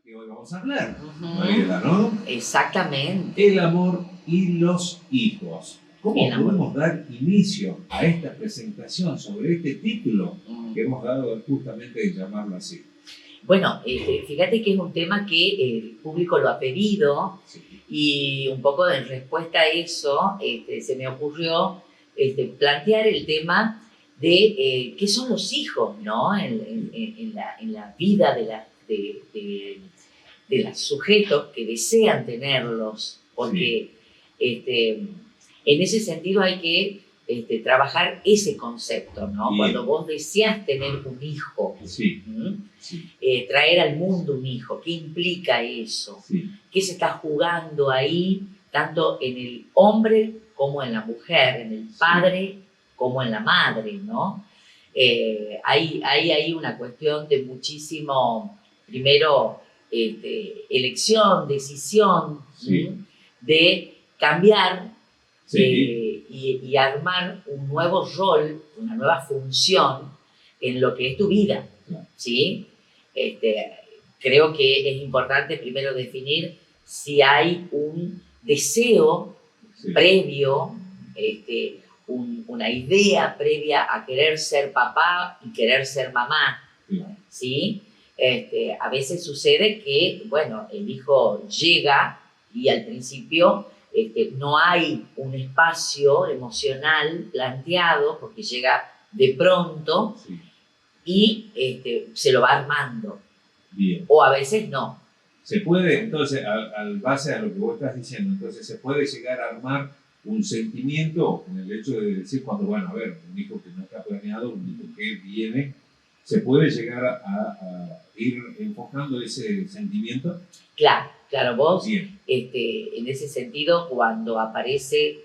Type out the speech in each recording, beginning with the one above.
que hoy vamos a hablar, Ujú. Mariela, ¿no? Exactamente. El amor y los hijos. ¿Cómo El amor. podemos dar inicio a esta presentación sobre este título que hemos dado justamente de llamarlo así? Bueno, fíjate que es un tema que el público lo ha pedido Sí. y un poco en respuesta a eso se me ocurrió plantear el tema de qué son los hijos, ¿no? En la vida de los sujetos que desean tenerlos, porque en ese sentido hay que trabajar ese concepto, ¿no? Bien. Cuando vos deseas tener un hijo, Sí. ¿m? Sí. Traer al mundo un hijo, ¿qué implica eso? Sí. ¿Qué se está jugando ahí, tanto en el hombre como en la mujer, en el padre como en la madre, ¿no? Hay una cuestión de muchísimo, primero, elección, decisión, Sí. de cambiar Sí. y armar un nuevo rol, una nueva función en lo que es tu vida, Claro. ¿sí? Creo que es importante primero definir si hay un deseo previo, una idea previa a querer ser papá y querer ser mamá, ¿sí? A veces sucede que, bueno, el hijo llega y al principio no hay un espacio emocional planteado porque llega de pronto y se lo va armando. Bien. O a veces no. Se puede, entonces, al base a lo que vos estás diciendo, entonces se puede llegar a armar un sentimiento en el hecho de decir cuando, bueno, a ver, un hijo que no está planeado, un hijo que viene, se puede llegar a ir enfocando ese sentimiento. Claro, vos, Bien. En ese sentido, cuando aparece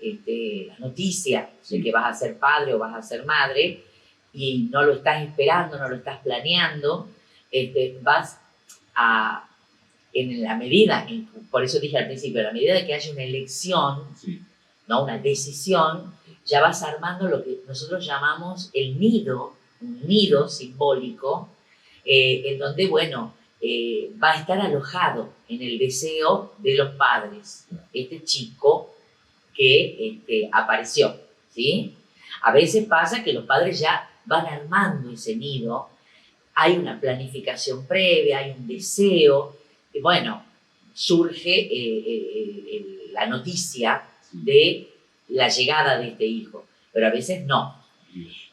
la noticia de que vas a ser padre o vas a ser madre y no lo estás esperando, no lo estás planeando, vas a, en la medida, por eso dije al principio, a la medida de que haya una elección, ¿no? Una decisión, ya vas armando lo que nosotros llamamos el nido, un nido simbólico, en donde, bueno, va a estar alojado en el deseo de los padres, este chico que apareció, ¿sí? A veces pasa que los padres ya van armando ese nido, hay una planificación previa, hay un deseo, y bueno, surge la noticia de la llegada de este hijo, pero a veces no.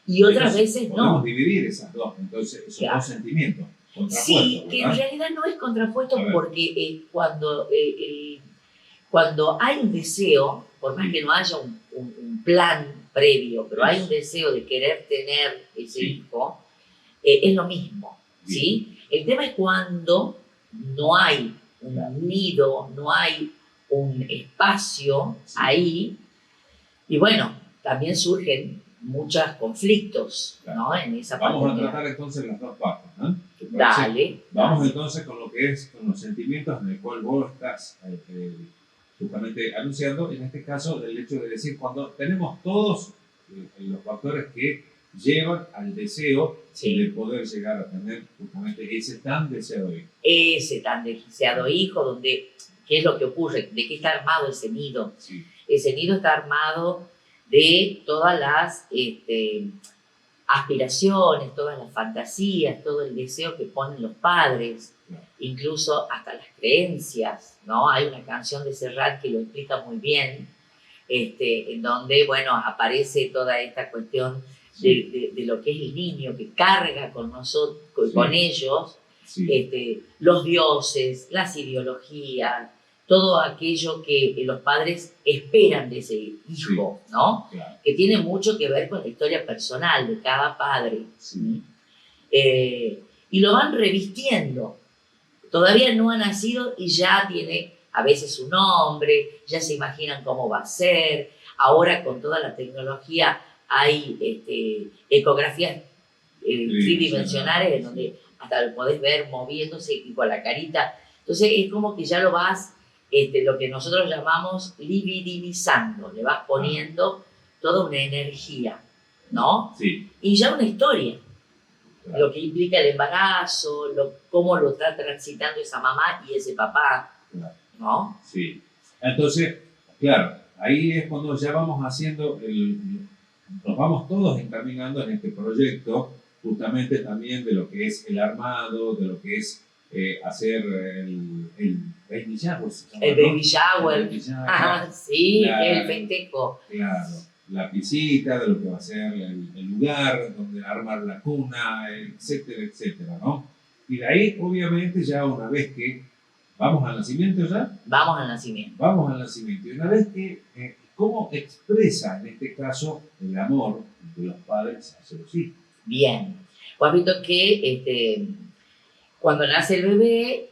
Y otras veces no. Podemos dividir esas dos, entonces, esos dos sentimientos contrapuestos. Sí, que en realidad no es contrapuesto porque cuando hay un deseo, por más que no haya un plan previo, pero hay un deseo de querer tener ese hijo, es lo mismo, ¿sí? El tema es cuando no hay un nido, no hay un espacio ahí, y bueno, también surgen muchos conflictos, ¿no? En esa Vamos a tratar entonces las dos partes, ¿no? Dale. Vamos entonces con lo que es, con los sentimientos en el cual vos estás justamente anunciando, en este caso, el hecho de decir, cuando tenemos todos los factores que llevan al deseo de poder llegar a tener justamente ese tan deseado hijo. Ese tan deseado hijo, donde, ¿qué es lo que ocurre? ¿De qué está armado ese nido? Ese nido está armado de todas las aspiraciones, todas las fantasías, todo el deseo que ponen los padres, incluso hasta las creencias, ¿no? Hay una canción de Serrat que lo explica muy bien, en donde, bueno, aparece toda esta cuestión de lo que es el niño que carga con nosotros, con ellos, los dioses, las ideologías, todo aquello que los padres esperan de ese hijo, ¿no? Claro. Que tiene mucho que ver con la historia personal de cada padre. Y lo van revistiendo. Todavía no ha nacido y ya tiene a veces un nombre, ya se imaginan cómo va a ser. Ahora con toda la tecnología hay ecografías tridimensionales en donde hasta lo podés ver moviéndose y con la carita. Entonces es como que ya lo vas, lo que nosotros llamamos libidinizando, le vas poniendo toda una energía, ¿no? Sí. Y ya una historia. claro, lo que implica el embarazo, cómo lo está transitando esa mamá y ese papá, claro. ¿no? Sí. Entonces, claro, ahí es cuando ya vamos haciendo nos vamos todos encaminando en este proyecto, justamente también de lo que es el armado, de lo que es hacer el baby shower, se llama, El ¿no? baby shower. El baby shower, Ah, sí, la- que es el festejo. claro, la piscita, de lo que va a ser el lugar donde armar la cuna, etcétera, etcétera, ¿no? Y de ahí, obviamente, ya una vez que vamos al nacimiento ya, Vamos al nacimiento. vamos al nacimiento. Y una vez que, ¿cómo expresa en este caso el amor de los padres hacia los hijos? Bien. Pues has visto que cuando nace el bebé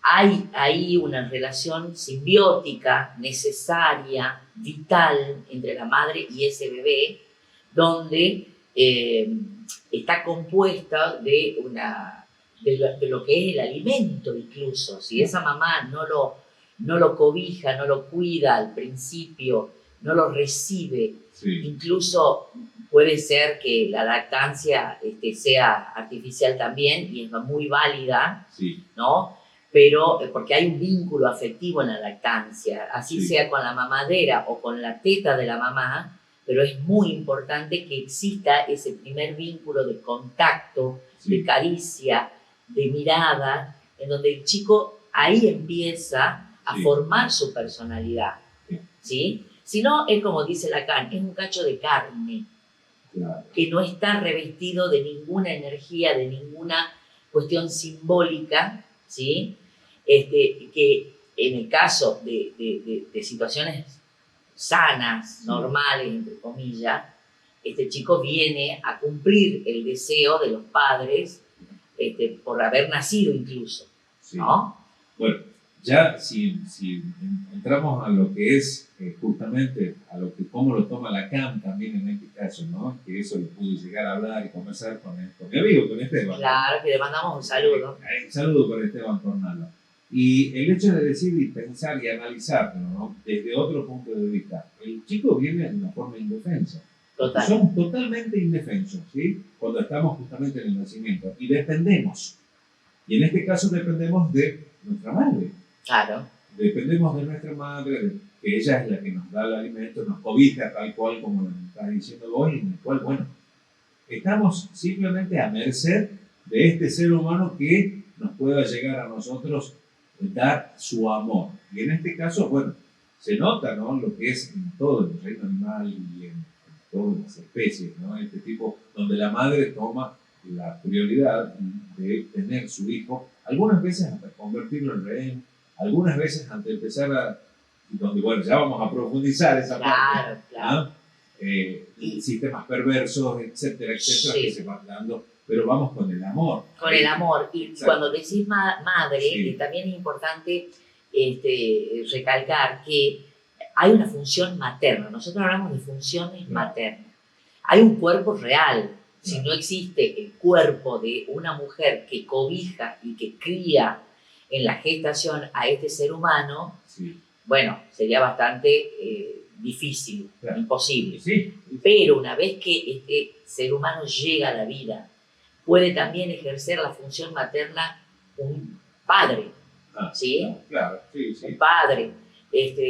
hay una relación simbiótica, necesaria, vital entre la madre y ese bebé, donde está compuesta de lo que es el alimento incluso. Si esa mamá no lo cobija, no lo cuida al principio, no lo recibe, Sí, incluso puede ser que la lactancia sea artificial también y es muy válida, sí, ¿no? Pero porque hay un vínculo afectivo en la lactancia, así Sí. sea con la mamadera o con la teta de la mamá, pero es muy importante que exista ese primer vínculo de contacto, de sí, caricia, de mirada, en donde el chico ahí empieza a Sí. formar su personalidad, Sí. ¿sí? Si no, es como dice Lacan, es un cacho de carne claro, que no está revestido de ninguna energía, de ninguna cuestión simbólica, ¿sí? Que en el caso de situaciones sanas, Sí. normales, entre comillas, este chico viene a cumplir el deseo de los padres por haber nacido incluso, sí. ¿no? Bueno, ya si entramos a lo que es justamente a lo que cómo lo toma Lacan también en este caso, ¿no? Que eso lo pude llegar a hablar y conversar con mi amigo, con Esteban. Claro, que le mandamos un saludo. Un saludo para Esteban Tornalo. Y el hecho de decir y pensar y analizarlo, ¿no? Desde otro punto de vista, el chico viene de una forma indefensa. Total. Somos totalmente indefensos, ¿sí? Cuando estamos justamente en el nacimiento y dependemos. Y en este caso dependemos de nuestra madre. Claro. Dependemos de nuestra madre, que ella es la que nos da el alimento, nos cobija tal cual como lo estás diciendo vos, y en el cual, bueno, estamos simplemente a merced de este ser humano que nos pueda llegar a nosotros dar su amor. Y en este caso, bueno, se nota, ¿no? Lo que es en todo el reino animal y en todas las especies, ¿no? Este tipo donde la madre toma la prioridad de tener su hijo, algunas veces hasta convertirlo en rehén, algunas veces hasta empezar a, donde bueno, ya vamos a profundizar esa parte, Claro. ¿no? Sistemas perversos, etcétera, etcétera, Sí. que se van dando, pero vamos con el amor. Con el amor. Y Exacto. cuando decís madre, Sí. también es importante recalcar que hay una función materna. Nosotros hablamos de funciones Claro. maternas. Hay un cuerpo real. Si Claro. no existe el cuerpo de una mujer que cobija y que cría en la gestación a este ser humano, Sí. bueno, sería bastante difícil, Claro. imposible. Sí. Pero una vez que este ser humano llega a la vida, puede también ejercer la función materna un padre, Ah, ¿sí? Claro, sí, sí. Un padre,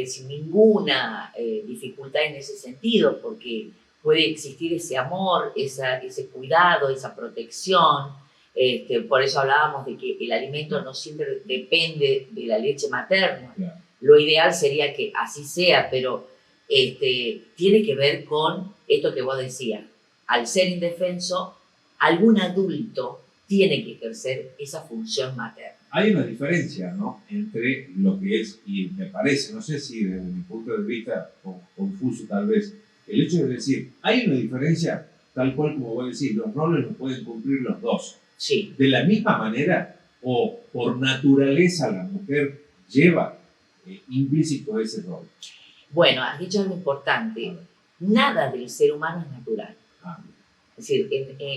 sin ninguna dificultad en ese sentido, porque puede existir ese amor, ese cuidado, esa protección. Por eso hablábamos de que el alimento no siempre depende de la leche materna. Claro. Lo ideal sería que así sea, pero tiene que ver con esto que vos decías. Al ser indefenso, algún adulto tiene que ejercer esa función materna. Hay una diferencia, ¿no? Entre lo que es, y me parece, no sé si desde mi punto de vista, confuso tal vez, el hecho de decir, hay una diferencia, tal cual como vos decís, los roles los pueden cumplir los dos. Sí. De la misma manera, o por naturaleza la mujer lleva implícito ese rol. Bueno, has dicho algo importante. Nada del ser humano es natural. Ah, Es decir,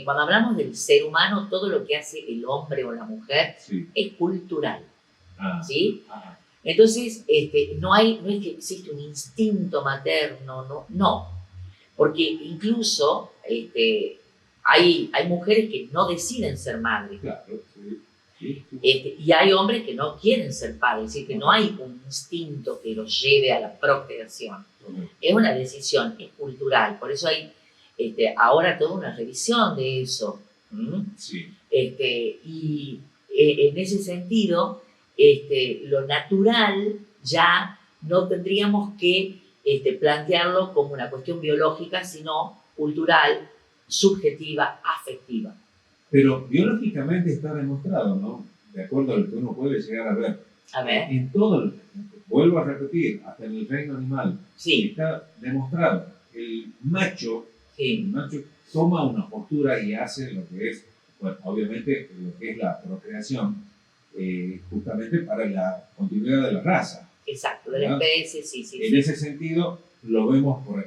cuando hablamos del ser humano, todo lo que hace el hombre o la mujer sí. es cultural. Ah, ¿Sí? ah, Entonces, no es que existe un instinto materno, no. Porque incluso hay mujeres que no deciden ser madres. Claro, sí. Sí, sí. Y hay hombres que no quieren ser padres, es decir, que no hay un instinto que los lleve a la procreación. Es una decisión, es cultural, por eso hay ahora toda una revisión de eso. Sí. Y en ese sentido, lo natural ya no tendríamos que plantearlo como una cuestión biológica, sino cultural, subjetiva, afectiva. Pero biológicamente está demostrado, ¿no? De acuerdo a lo que uno puede llegar a ver. A ver. En todo, vuelvo a repetir, hasta en el reino animal, Sí. está demostrado. El macho toma una postura y hace lo que es, bueno, obviamente, lo que es la procreación, justamente para la continuidad de la raza. Exacto, de la especie, sí. En ese sentido, lo vemos por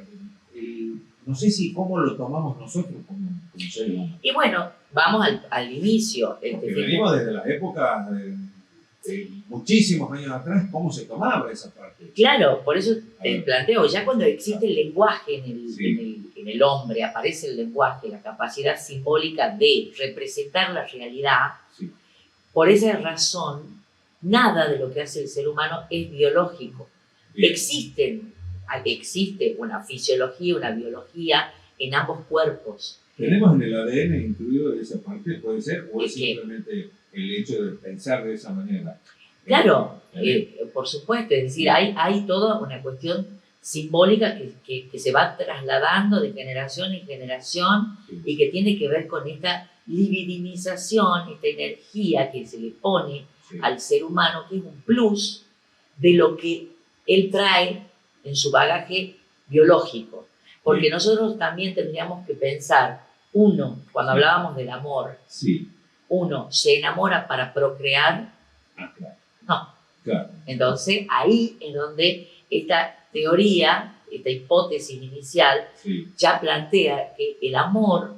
no sé si cómo lo tomamos nosotros como ser humano. Y bueno, vamos al inicio. Porque venimos desde las épocas de muchísimos años atrás, cómo se tomaba esa parte. Claro, por eso te planteo, ya cuando existe el lenguaje en el hombre, aparece el lenguaje, la capacidad simbólica de representar la realidad, por esa razón, nada de lo que hace el ser humano es biológico. Bien. Existe una fisiología, una biología en ambos cuerpos. ¿Tenemos en el ADN incluido esa parte? ¿Puede ser? ¿O es simplemente el hecho de pensar de esa manera? Claro, por supuesto. Es decir, hay toda una cuestión simbólica que se va trasladando de generación en generación y que tiene que ver con esta libidinización, esta energía que se le pone al ser humano, que es un plus de lo que él trae en su bagaje biológico. Porque nosotros también tendríamos que pensar, cuando hablábamos del amor, uno se enamora para procrear. No. Claro. Entonces, ahí es donde esta teoría, esta hipótesis inicial, ya plantea que el amor,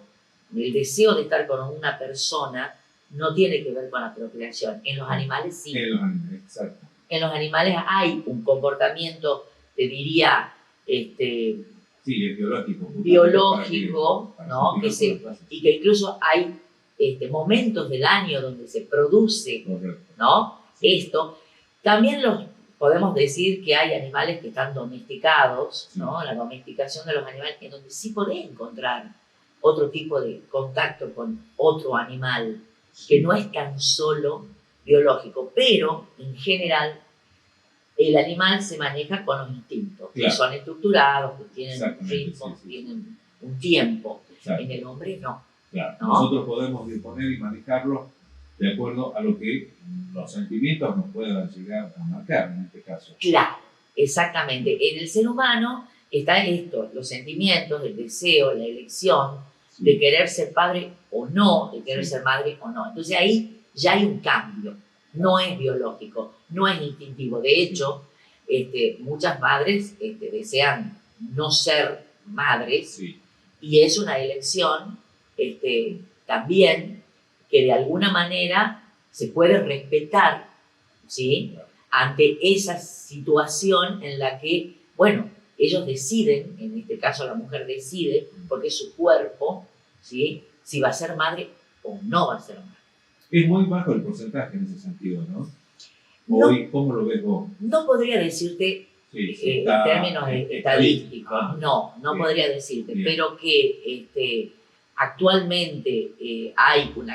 el deseo de estar con una persona, no tiene que ver con la procreación. En los animales sí. En los animales, exacto. En los animales hay un comportamiento, te diría, es biológico. Biológico, ¿no? Y que incluso hay momentos del año donde se produce, ¿no? Esto. También podemos decir que hay animales que están domesticados, ¿no? La domesticación de los animales, en donde sí podés encontrar otro tipo de contacto con otro animal, que no es tan solo biológico, pero en general el animal se maneja con los instintos, que son estructurados, que tienen un ritmo, tienen un tiempo. En el hombre no. Claro. ¿No? Nosotros podemos disponer y manejarlo de acuerdo a lo que los sentimientos nos puedan llegar a marcar en este caso. Claro, exactamente. En el ser humano está esto, los sentimientos, el deseo, la elección de querer ser padre o no, de querer ser madre o no. Entonces ahí ya hay un cambio. No es biológico, no es instintivo. De hecho, muchas madres desean no ser madres y es una elección también que de alguna manera se puede respetar, ¿sí? Ante esa situación en la que, bueno, ellos deciden, en este caso la mujer decide, porque es su cuerpo, ¿sí? Si va a ser madre o no va a ser madre. Es muy bajo el porcentaje en ese sentido, ¿no? Hoy, ¿cómo lo ves vos? No podría decirte en términos estadísticos, no podría decirte, pero que actualmente hay un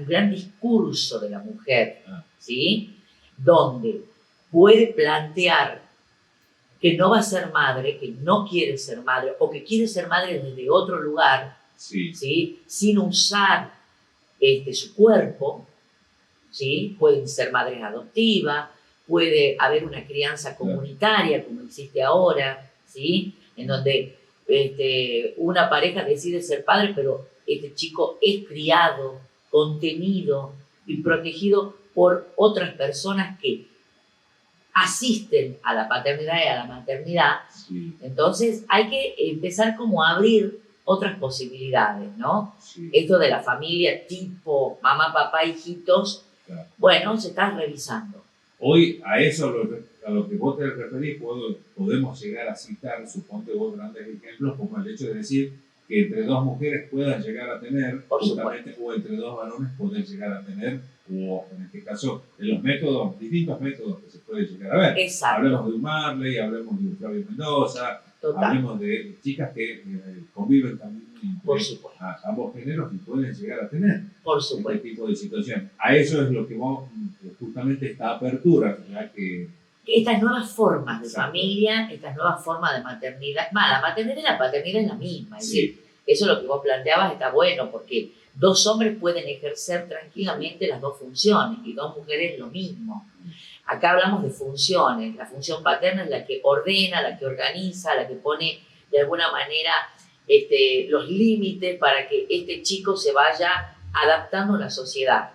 gran discurso de la mujer, ¿sí? Donde puede plantear que no va a ser madre, que no quiere ser madre, o que quiere ser madre desde otro lugar, ¿sí? Sin usar su cuerpo, ¿sí? Pueden ser madres adoptivas, puede haber una crianza comunitaria como existe ahora, ¿sí? En donde una pareja decide ser padre, pero este chico es criado, contenido y protegido por otras personas que asisten a la paternidad y a la maternidad. Entonces hay que empezar como a abrir otras posibilidades, ¿no? Esto de la familia tipo mamá, papá, hijitos, bueno, se está revisando. Hoy a eso a lo que vos te referís, podemos llegar a citar, suponte vos, grandes ejemplos, como el hecho de decir que entre dos mujeres puedan llegar a tener, Por justamente, o entre dos varones pueden llegar a tener, o en este caso, en los métodos, distintos métodos que se puede llegar a ver. Exacto. Hablemos de un Marley, hablemos de un Flavio Mendoza, Total. hablemos de chicas que conviven también Por entre supuesto. ambos géneros y pueden llegar a tener Por este supuesto. tipo de situaciones. A eso es lo que vos, justamente esta apertura, ¿verdad? Que Estas nuevas formas de Exacto. familia, estas nuevas formas de maternidad. La maternidad y la paternidad es la misma. Es Sí. decir, eso es lo que vos planteabas, está bueno, porque dos hombres pueden ejercer tranquilamente las dos funciones y dos mujeres lo mismo. Acá hablamos de funciones. La función paterna es la que ordena, la que organiza, la que pone de alguna manera los límites para que este chico se vaya adaptando a la sociedad,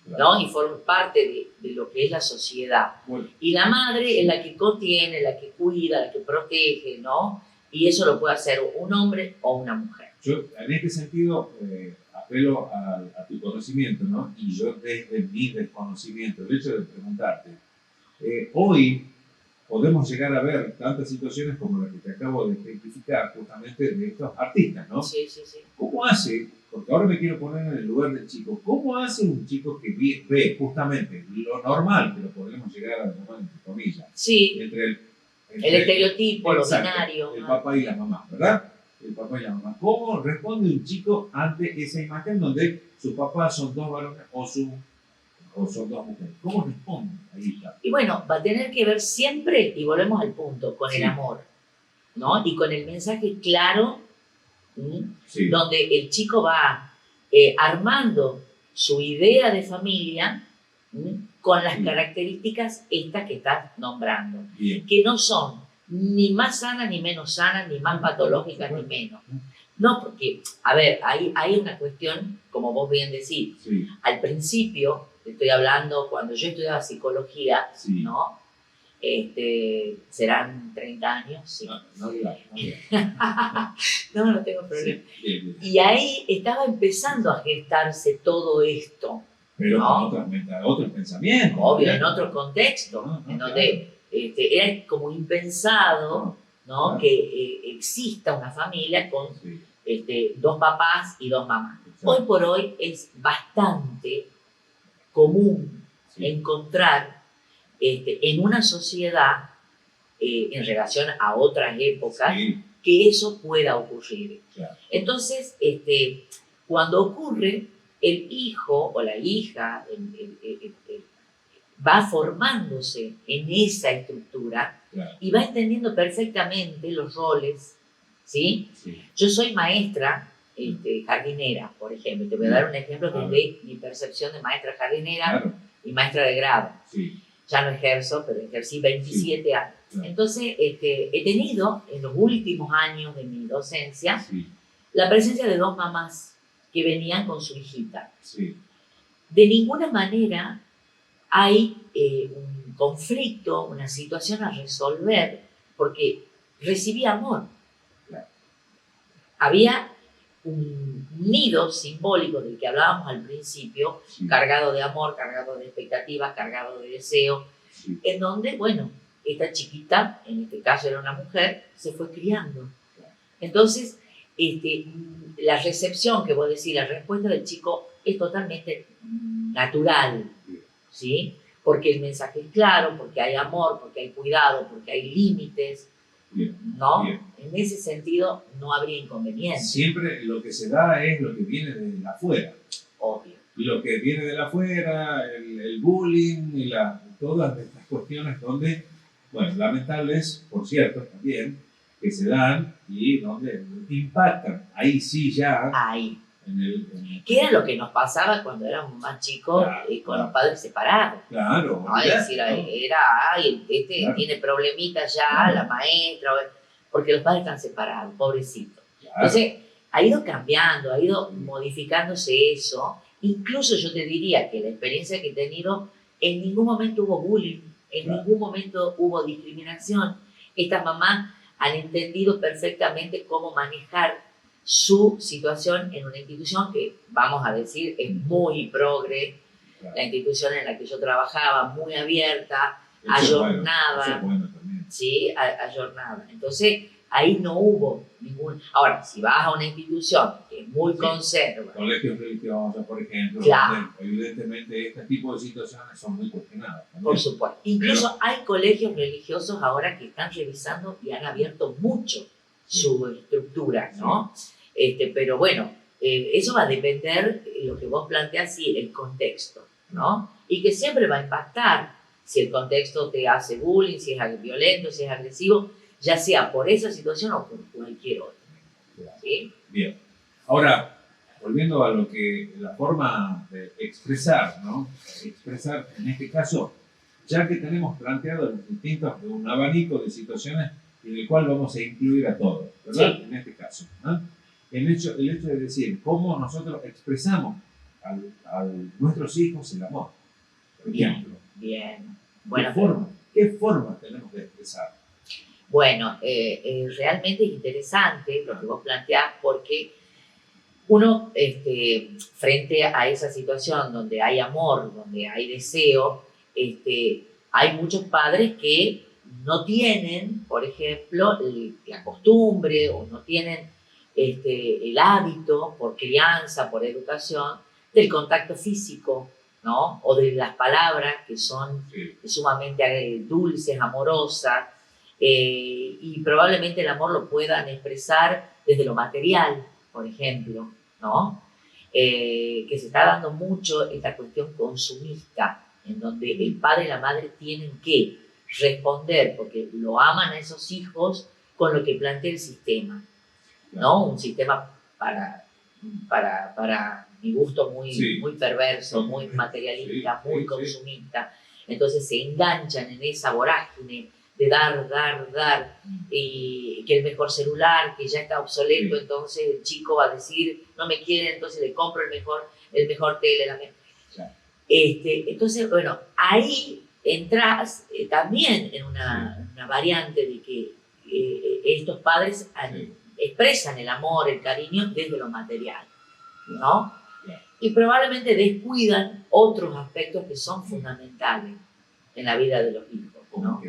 ¿no? Y forme parte de lo que es la sociedad. Bueno. Y la madre es la que contiene, la que cuida, la que protege, ¿no? Y eso lo puede hacer un hombre o una mujer. Yo, en este sentido, apelo a tu conocimiento, ¿no? Y yo, desde mi desconocimiento, el hecho de preguntarte, hoy podemos llegar a ver tantas situaciones como la que te acabo de ejemplificar, justamente de estos artistas, ¿no? Sí, sí, sí. ¿Cómo hace, porque ahora me quiero poner en el lugar del chico, cómo hace un chico que ve justamente lo normal, que lo podemos llegar a llamar entre comillas, Sí, entre el estereotipo, lo exacto, binario. el papá y la mamá, ¿verdad? El papá y la mamá. ¿Cómo responde un chico ante esa imagen donde sus papás son dos varones o son dos mujeres? ¿Cómo responde? Ahí está. Y bueno, va a tener que ver siempre, y volvemos al punto, con Sí. el amor, ¿no? Y con el mensaje claro, Sí. donde el chico va armando su idea de familia con las Sí. características estas que estás nombrando, Bien. que no son ni más sanas ni menos sanas, ni más patológicas ni menos. No, porque, a ver, hay una cuestión, como vos bien decís, Sí. al principio, te estoy hablando, cuando yo estudiaba psicología, Sí. ¿no? Serán 30 años, sí. No digas. No tengo problema. Sí. Bien, bien. Y ahí estaba empezando a gestarse todo esto, Pero ¿no? con otros pensamientos. Obvio, en otro contexto, No, en claro. donde era como impensado, ¿no? Claro. Que exista una familia con Sí. dos papás y dos mamás. Exacto. Hoy por hoy es bastante común Sí. encontrar en una sociedad, en relación a otras épocas, Sí. que eso pueda ocurrir. Claro. Entonces, cuando ocurre, el hijo o la hija va formándose en esa estructura Claro. y va entendiendo perfectamente los roles, ¿sí? Sí. Yo soy maestra jardinera, por ejemplo. Te voy a dar un ejemplo A ver. desde mi percepción de maestra jardinera Claro. y maestra de grado. Sí. Ya no ejerzo, pero ejercí 27 años. Claro. Entonces, he tenido en los últimos años de mi docencia Sí. la presencia de dos mamás que venían con su hijita. Sí. De ninguna manera hay un conflicto, una situación a resolver, porque recibía amor. Claro. Había un nido simbólico del que hablábamos al principio, Sí. cargado de amor, cargado de expectativas, cargado de deseo, Sí. en donde, bueno, esta chiquita, en este caso era una mujer, se fue criando. Entonces, la recepción que vos decís, la respuesta del chico es totalmente natural, ¿sí? Porque el mensaje es claro, porque hay amor, porque hay cuidado, porque hay límites, Bien. ¿no? Bien. En ese sentido, no habría inconveniente, Siempre lo que se da es lo que viene de afuera. obvio. Y lo que viene de afuera, el bullying y todas estas cuestiones donde, bueno, lamentables, por cierto, también, que se dan y donde impactan. Ahí sí ya, Ahí. en el ¿Qué era lo que nos pasaba cuando éramos más chicos, Claro, con claro. los padres separados? claro, ¿No? Es decir, ¿no? ay, Claro. tiene problemitas ya, Claro. la maestra, porque los padres están separados, pobrecitos. Claro. Entonces, ha ido cambiando, ha ido modificándose eso. Incluso yo te diría que la experiencia que he tenido, en ningún momento hubo bullying, en Claro. ningún momento hubo discriminación. Estas mamás han entendido perfectamente cómo manejar su situación en una institución que, vamos a decir, es muy progre. Claro. La institución en la que yo trabajaba, muy abierta, ayornada. Eso es bueno también. ¿Sí? Ayornada. Entonces, ahí no hubo ningún... Ahora, si vas a una institución que es muy conserva... Colegios religiosos, por ejemplo, claro, donde evidentemente este tipo de situaciones son muy cuestionadas también. Por supuesto. Incluso hay colegios religiosos ahora que están revisando y han abierto mucho su estructura, ¿no? Pero bueno, eso va a depender de lo que vos planteas, sí, el contexto, ¿no? Y que siempre va a impactar si el contexto te hace bullying, si es violento, si es agresivo, ya sea por esa situación o por cualquier otra. ¿Sí? Bien. Ahora, volviendo a lo que la forma de expresar, ¿no? Expresar en este caso, ya que tenemos planteado los distintos, un abanico de situaciones en el cual vamos a incluir a todos, ¿verdad? Sí. En este caso, ¿no? El hecho de decir cómo nosotros expresamos a nuestros hijos el amor, por ejemplo. Bien. Bueno, ¿Qué forma tenemos de expresar? Bueno, realmente es interesante lo que vos planteás, porque uno, frente a esa situación donde hay amor, donde hay deseo, hay muchos padres que no tienen, por ejemplo, la costumbre o no tienen el hábito por crianza, por educación, del contacto físico, ¿no? O de las palabras que son sumamente dulces, amorosas, y probablemente el amor lo puedan expresar desde lo material, por ejemplo, ¿no? Que se está dando mucho esta cuestión consumista, en donde el padre y la madre tienen que responder, porque lo aman a esos hijos, con lo que plantea el sistema, ¿no? Un sistema para mi gusto muy perverso, muy materialista, muy consumista. Entonces se enganchan en esa vorágine de dar, y que el mejor celular, que ya está obsoleto, entonces el chico va a decir, no me quiere, entonces le compro el mejor tele. Entonces, bueno, ahí entras también en una variante de que estos padres expresan el amor, el cariño desde lo material, ¿no? Y probablemente descuidan otros aspectos que son fundamentales en la vida de los hijos, ¿no?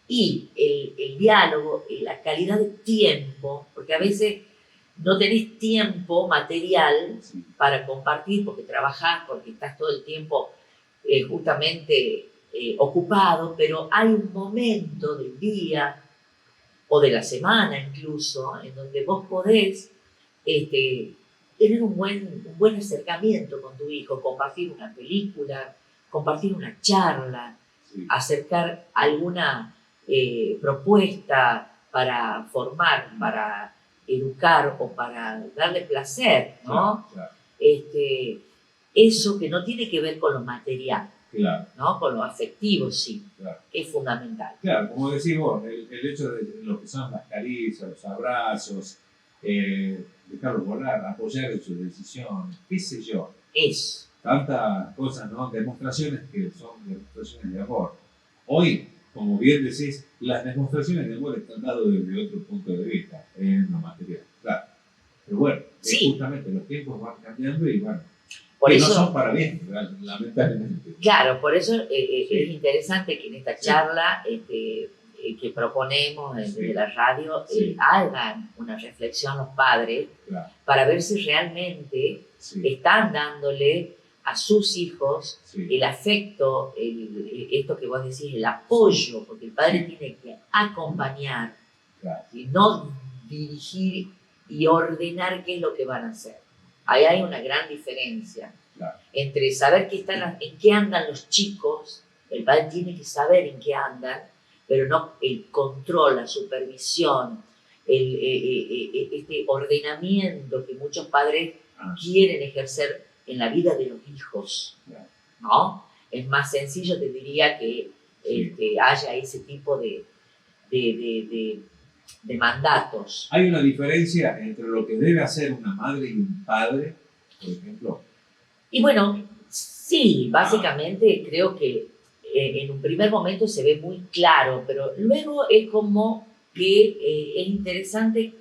Y el diálogo, la calidad de tiempo, porque a veces no tenés tiempo material para compartir, porque trabajás, porque estás todo el tiempo justamente ocupado, pero hay un momento del día o de la semana incluso, en donde vos podés tener un buen acercamiento con tu hijo, compartir una película, compartir una charla, acercar alguna propuesta para formar, para educar o para darle placer, ¿no? Claro. Eso que no tiene que ver con lo material, ¿no? Con lo afectivo, sí, es fundamental. Claro, como decís vos, el hecho de lo que son las caricias, los abrazos, dejarlo volar, apoyar en su decisión, qué sé yo. Eso. Tantas cosas, ¿no? Demostraciones que son demostraciones de amor. Hoy, como bien decís, las demostraciones de amor están dadas desde otro punto de vista, en lo material, claro. Pero bueno, justamente los tiempos van cambiando y bueno, por eso, no son para bien, lamentablemente. Claro, por eso es interesante que en esta charla que proponemos desde la radio hagan una reflexión los padres para ver si realmente están dándole a sus hijos el afecto, esto que vos decís, el apoyo, porque el padre tiene que acompañar, y no dirigir y ordenar qué es lo que van a hacer. Ahí hay una gran diferencia entre saber en qué andan los chicos, el padre tiene que saber en qué andan, pero no el control, la supervisión, este ordenamiento que muchos padres quieren ejercer en la vida de los hijos, ¿no? Es más sencillo, te diría, que haya ese tipo de mandatos. ¿Hay una diferencia entre lo que debe hacer una madre y un padre, por ejemplo? Y bueno, sí, básicamente creo que en un primer momento se ve muy claro, pero luego es como que es interesante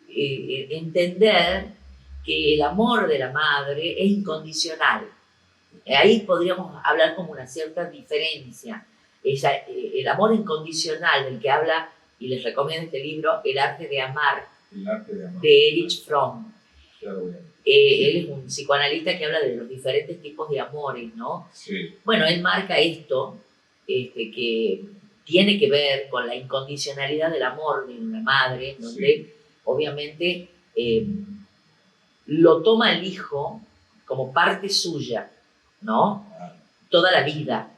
entender que el amor de la madre es incondicional. Ahí podríamos hablar como una cierta diferencia el amor incondicional del que habla, y les recomiendo este libro, El arte de amar, El arte de amar. de Erich Fromm. Claro, bueno. Él es un psicoanalista que habla de los diferentes tipos de amores, ¿no? Sí. Bueno, él marca esto, que tiene que ver con la incondicionalidad del amor de una madre, donde obviamente lo toma el hijo como parte suya, ¿no? Toda la vida.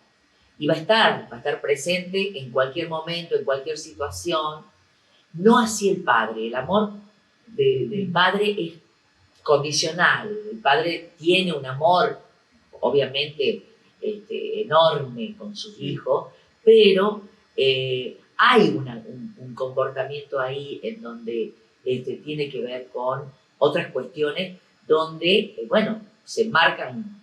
Y va a estar presente en cualquier momento, en cualquier situación. No así el padre. El amor del padre es condicional. El padre tiene un amor, obviamente, enorme con sus hijos, pero hay un comportamiento ahí en donde tiene que ver con otras cuestiones donde, bueno, se marcan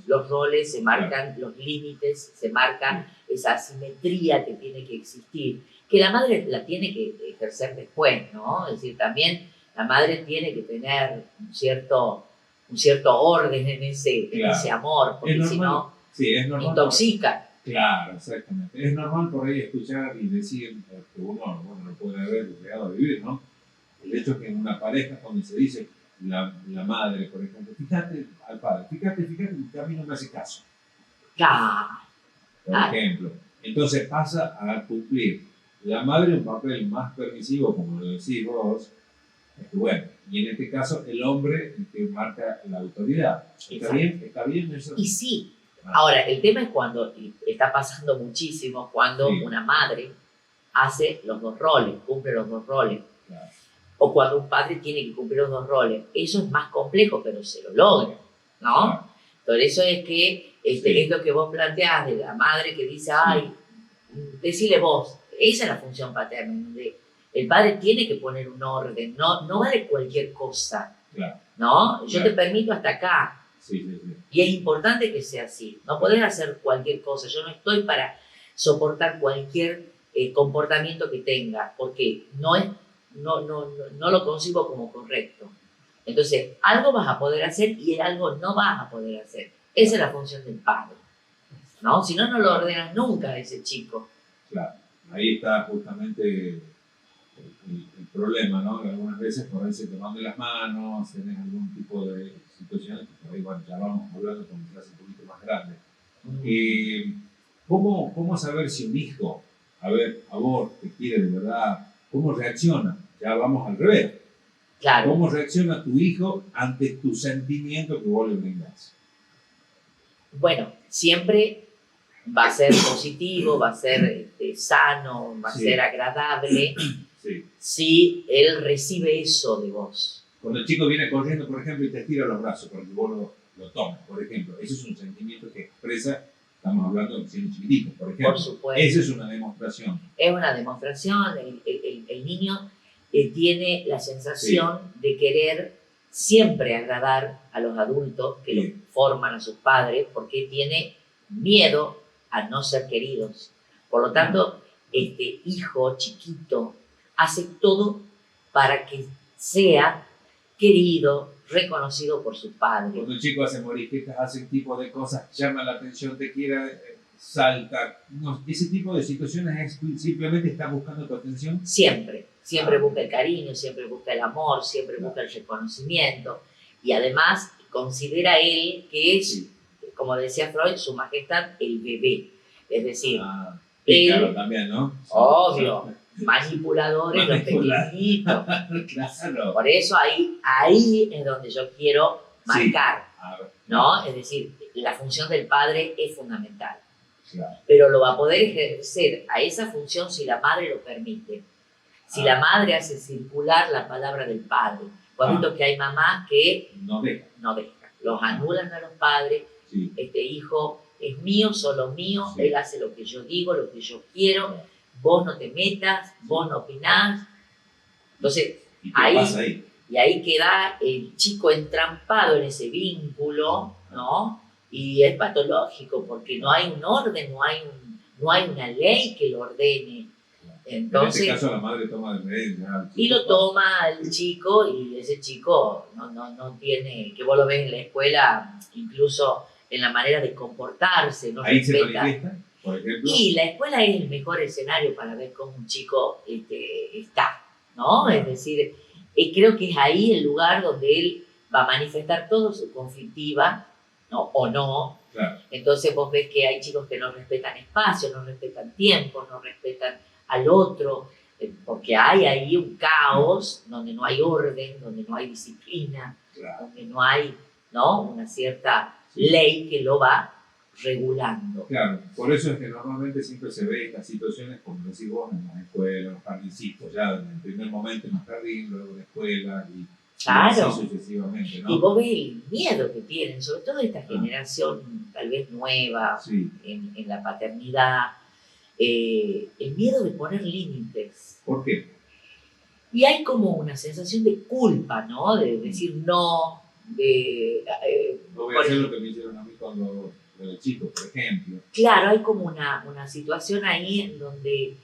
los roles, se marcan los límites, se marca esa asimetría que tiene que existir, que la madre la tiene que ejercer después, ¿no? Es decir, también la madre tiene que tener un cierto orden en ese amor, porque si no, intoxica. Claro, exactamente. Es normal por ahí escuchar y decir que uno, bueno, no puede haber llegado a vivir, ¿no? El hecho que en una pareja, cuando se dice la madre, por ejemplo, fíjate al padre, fíjate, que a mí no me hace caso. Claro. Por ejemplo. Entonces pasa a cumplir la madre un papel más permisivo, como lo decís vos, bueno, y en este caso el hombre que marca la autoridad. ¿Está bien? ¿Está bien eso? Y sí. Ahora, el tema es cuando, y está pasando muchísimo, cuando una madre hace los dos roles, cumple los dos roles. Claro. O cuando un padre tiene que cumplir los dos roles. Eso es más complejo, pero se lo logra, ¿no? Claro. Por eso es que esto que vos planteás de la madre que dice, ay, decile vos, esa es la función paterna, donde el padre tiene que poner un orden, no vale cualquier cosa, claro. ¿no? Yo te permito hasta acá. Sí. Y es importante que sea así. No podés hacer cualquier cosa. Yo no estoy para soportar cualquier comportamiento que tenga, porque no lo concibo como correcto. Entonces, algo vas a poder hacer y algo no vas a poder hacer. Esa es la función del padre, ¿no? Si no, no lo ordenas nunca a ese chico. Claro, ahí está justamente el problema, ¿no? Algunas veces por ahí se te van de las manos, tenés algún tipo de situaciones que por ahí, bueno, ya vamos hablando con clase un poquito más grande. ¿Cómo saber si un hijo, a vos te quiere de verdad, cómo reacciona? Ya vamos al revés. Claro. ¿Cómo reacciona tu hijo ante tu sentimiento que vos le brindás? Bueno, siempre va a ser positivo, va a ser sano, va a ser agradable si él recibe eso de vos. Cuando el chico viene corriendo, por ejemplo, y te estira los brazos para que vos lo tomes, por ejemplo, ese es un sentimiento que expresa, estamos hablando de siendo chiquitito, por ejemplo. Por supuesto. Esa es una demostración. Es una demostración, el niño tiene la sensación de querer siempre agradar a los adultos que lo forman a sus padres, porque tiene miedo a no ser queridos. Por lo tanto, este hijo chiquito hace todo para que sea querido, reconocido por sus padres. Cuando el chico hace morisquetas, hace un tipo de cosas, llama la atención, te quiere, salta. No, ese tipo de situaciones es simplemente está buscando tu atención. Siempre busca el cariño, siempre busca el amor, siempre busca el reconocimiento. Y además considera él que es, como decía Freud, su majestad, el bebé. Es decir, él también, ¿no? Obvio. Manipuladores, los pequeñitos. Claro. Por eso ahí es donde yo quiero marcar, ¿no? Es decir, la función del padre es fundamental. Claro. Pero lo va a poder ejercer a esa función si la madre lo permite. Si la madre hace circular la palabra del padre. Por visto que hay mamás que no deja. Los anulan a los padres. Este hijo es mío, solo mío. Él hace lo que yo digo, lo que yo quiero. Vos no te metas, vos no opinás. Entonces, ahí queda el chico entrampado en ese vínculo, ¿no? Y es patológico porque no hay un orden, no hay una ley que lo ordene. Entonces, en este caso la madre toma el rey. Y lo toma el chico, y ese chico no tiene, que vos lo ves en la escuela, incluso en la manera de comportarse, no ahí respeta. se manifiesta. por ejemplo. Y la escuela es el mejor escenario para ver cómo un chico está, ¿no? Claro. Es decir, creo que es ahí el lugar donde él va a manifestar todo su conflictiva, ¿no? O no. Claro. Entonces vos ves que hay chicos que no respetan espacio, no respetan tiempo, no respetan al otro, porque hay ahí un caos donde no hay orden, donde no hay disciplina, Claro. donde no hay, ¿no?, una cierta Sí. ley que lo va regulando. Claro, por eso es que normalmente siempre se ve estas situaciones, como decís vos, en las escuelas, en los jardincitos, ya en el primer momento en el jardín, luego en la escuela, y Claro. así sucesivamente, ¿no? Y vos ves el miedo que tienen, sobre todo esta generación tal vez nueva, Sí. en la paternidad, el miedo de poner límites. ¿Por qué? Y hay como una sensación de culpa, ¿no? De decir no, No voy a hacer lo que me hicieron a mí cuando era chico, por ejemplo. Claro, hay como una situación ahí en donde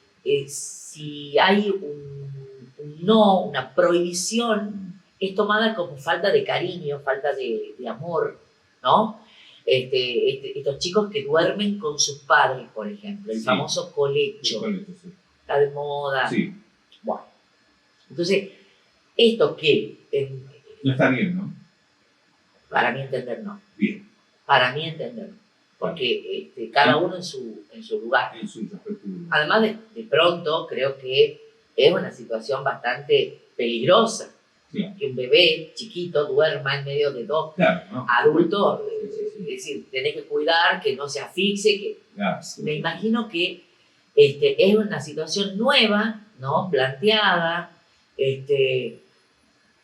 si hay un no, una prohibición, es tomada como falta de cariño, falta de amor, ¿no? Estos chicos que duermen con sus padres, por ejemplo, el Sí. famoso colecho, Sí. está de moda. Sí. Bueno, entonces, esto que, No está bien, ¿no? para mí entender no, Bien, para mí entender no, porque cada uno en su lugar. en su respectivo. Además, de pronto, creo que es una situación bastante peligrosa. Claro. Que un bebé chiquito duerma en medio de dos Claro, ¿no? adultos. Sí. Es decir, tenés que cuidar que no se asfixie. Que, Claro. me imagino que es una situación nueva, ¿no? Planteada.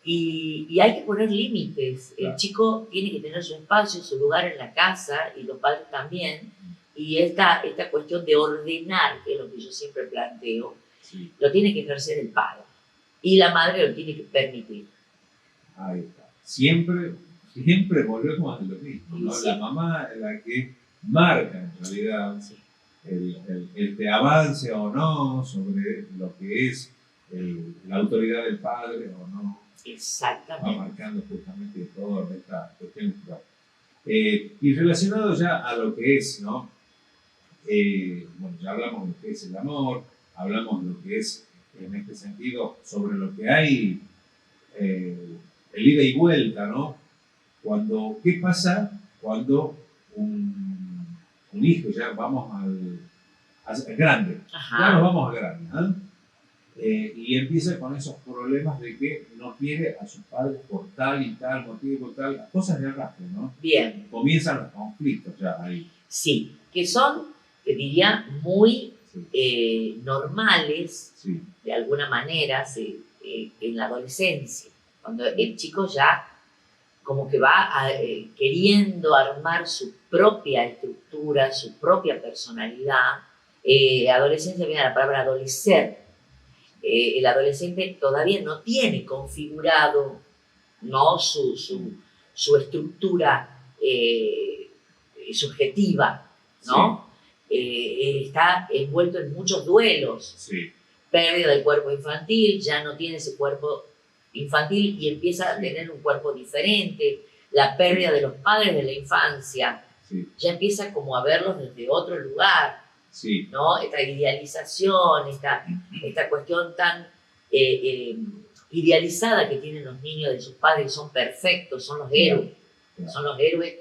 Y hay que poner límites. Claro. El chico tiene que tener su espacio, su lugar en la casa, y los padres también. Y esta cuestión de ordenar, que es lo que yo siempre planteo, Sí. lo tiene que ejercer el padre. Y la madre lo tiene que permitir. Ahí está. Siempre volvemos a lo mismo, ¿no? Sí. La mamá es la que marca en realidad Sí. el avance o no sobre lo que es la autoridad del padre o no. Va Exactamente. marcando justamente todas estas cuestiones. Y relacionado ya a lo que es, ¿no? Bueno, ya hablamos de lo que es el amor, hablamos de lo que es, en este sentido, sobre lo que hay, el ida y vuelta, ¿no? ¿Qué pasa cuando un hijo, ya vamos al grande, Ajá. ya nos vamos al grande, ¿no? Y empieza con esos problemas de que no quiere a sus padres por tal y tal motivo, por tal, las cosas de arrastre, ¿no? Bien. Comienzan los conflictos ya ahí. Sí, que son, te diría, muy Sí. normales, Sí. de alguna manera, en la adolescencia, cuando el chico ya como que va queriendo armar su propia estructura, su propia personalidad. Adolescencia viene la palabra adolecer. El adolescente todavía no tiene configurado, ¿no?, su estructura subjetiva, ¿no? Está envuelto en muchos duelos. Sí. Pérdida del cuerpo infantil, ya no tiene ese cuerpo infantil y empieza a tener un cuerpo diferente. La pérdida de los padres de la infancia, Sí. ya empieza como a verlos desde otro lugar, Sí. ¿no? Esta idealización, esta cuestión tan idealizada que tienen los niños de sus padres, que son perfectos, son los héroes, son los héroes,